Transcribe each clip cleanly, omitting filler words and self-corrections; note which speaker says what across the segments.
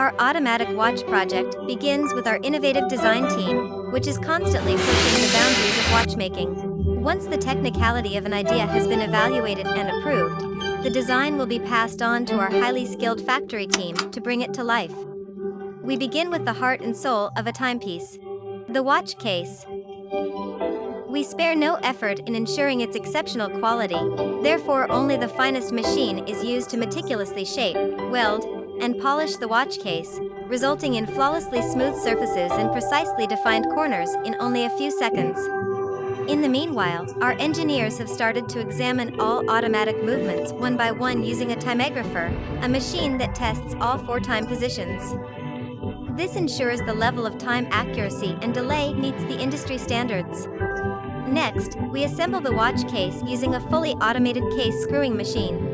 Speaker 1: Our automatic watch project begins with our innovative design team, which is constantly pushing the boundaries of watchmaking. Once the technicality of an idea has been evaluated and approved, the design will be passed on to our highly skilled factory team to bring it to life. We begin with the heart and soul of a timepiece, the watch case. We spare no effort in ensuring its exceptional quality, therefore only the finest machine is used to meticulously shape, weld, and polish the watch case, resulting in flawlessly smooth surfaces and precisely defined corners in only a few seconds. In the meanwhile, our engineers have started to examine all automatic movements one by one using a timegrapher, a machine that tests all 4 time positions. This ensures the level of time accuracy and delay meets the industry standards. Next, we assemble the watch case using a fully automated case screwing machine.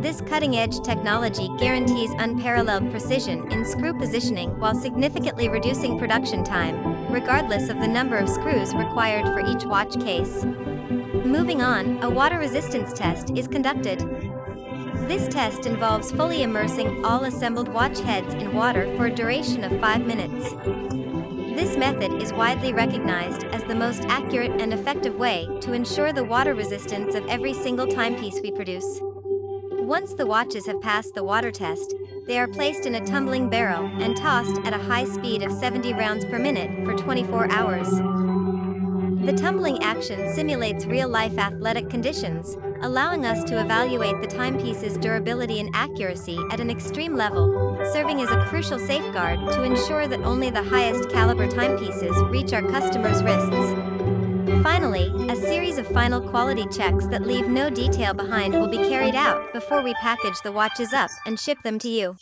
Speaker 1: This cutting-edge technology guarantees unparalleled precision in screw positioning while significantly reducing production time, regardless of the number of screws required for each watch case. Moving on, a water resistance test is conducted. This test involves fully immersing all assembled watch heads in water for a duration of 5 minutes. This method is widely recognized as the most accurate and effective way to ensure the water resistance of every single timepiece we produce. Once the watches have passed the water test, they are placed in a tumbling barrel and tossed at a high speed of 70 rounds per minute for 24 hours. The tumbling action simulates real-life athletic conditions, allowing us to evaluate the timepiece's durability and accuracy at an extreme level, serving as a crucial safeguard to ensure that only the highest caliber timepieces reach our customers' wrists. Finally, a series of final quality checks that leave no detail behind will be carried out before we package the watches up and ship them to you.